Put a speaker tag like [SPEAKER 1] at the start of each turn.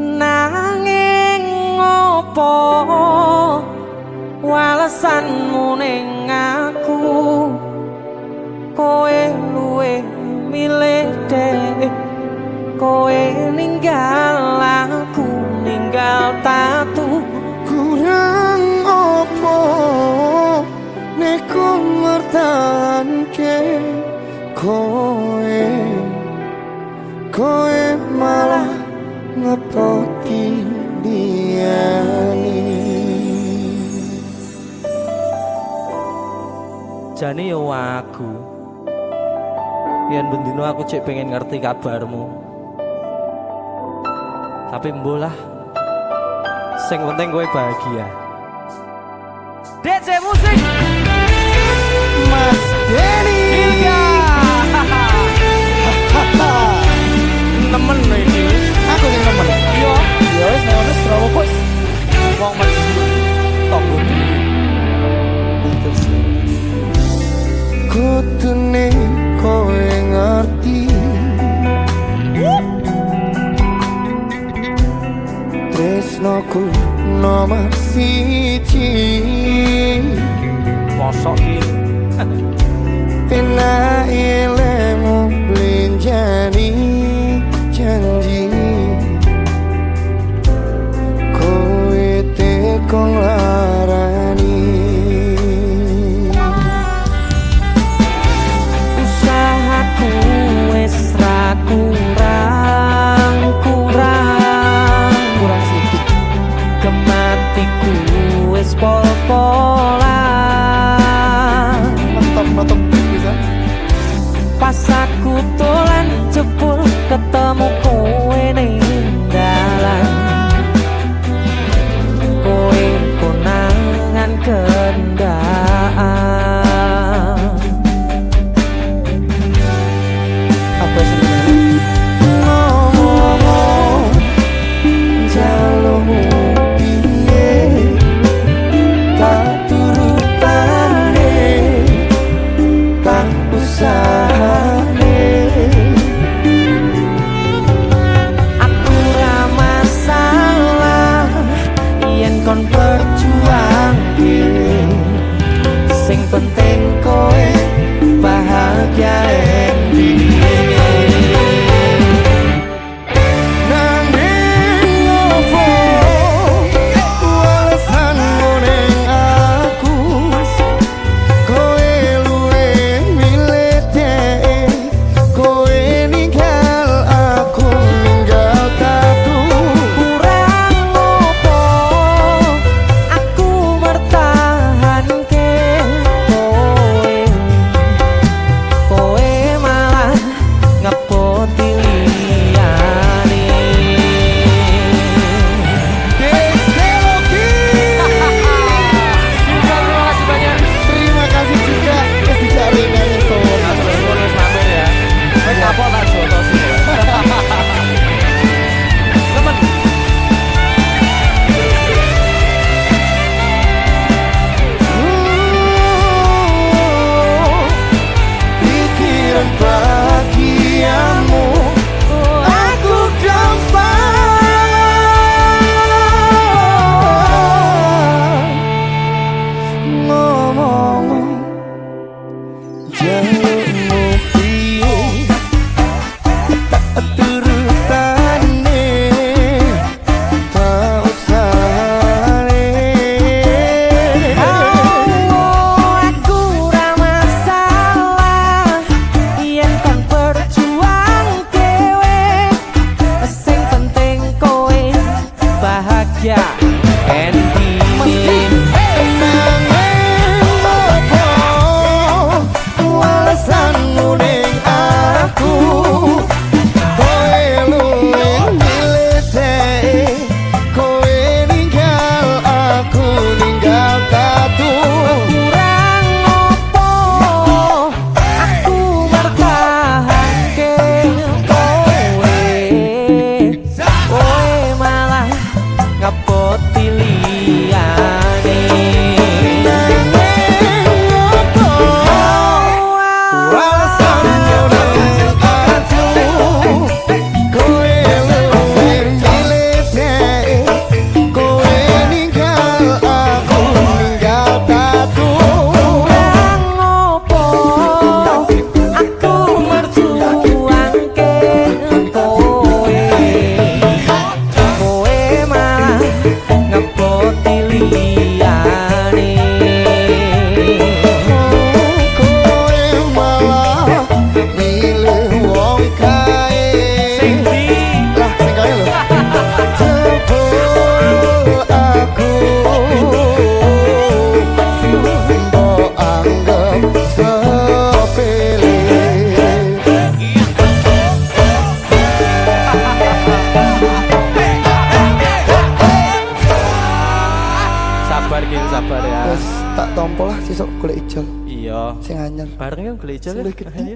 [SPEAKER 1] Nanging ngopo walesanmu ning aku, kowe luwe milih dek, kowe ninggal aku ninggal tatu.
[SPEAKER 2] Kurang opo neko mertahanke kowe malah ngepoti diani.
[SPEAKER 1] Jane yo aku yen bendino aku cek pengen ngerti kabarmu, tapi mbolah sing penting kowe bahagia. DC musik
[SPEAKER 2] Mas Denny
[SPEAKER 1] Ilga temen ini
[SPEAKER 2] aku yang nemen.
[SPEAKER 1] yo
[SPEAKER 2] Ya wis nek ono srawo bos.
[SPEAKER 1] wong mati tonggo
[SPEAKER 2] Terus kutune kowe ngerti tresnoku nomor siji.
[SPEAKER 1] mosok iki
[SPEAKER 2] Pena ilmu blenjani janji kowe tekong larani.
[SPEAKER 1] usahaku wis ra kurang sithik, kematiku wis pol-polan.
[SPEAKER 2] Mantap bisa.
[SPEAKER 1] Pas aku dolan jebul ketemu kowe ning dalan, kowe konangan kendaan.
[SPEAKER 2] Apa sebenarnya? Ngomong jalurmu piye tak turutane tak usahane.
[SPEAKER 1] Aku ra masalah yen kon berjuang sing penting kowe bahagia
[SPEAKER 2] Nanging opo walesanmu ning aku, kowe luwe milih dek, kowe ninggal aku ninggal tatu.
[SPEAKER 1] kurang opo aku mertahanke kowe Iya.
[SPEAKER 2] Sing anyar.
[SPEAKER 1] Bareng yang gereja kan.
[SPEAKER 2] Sing gede.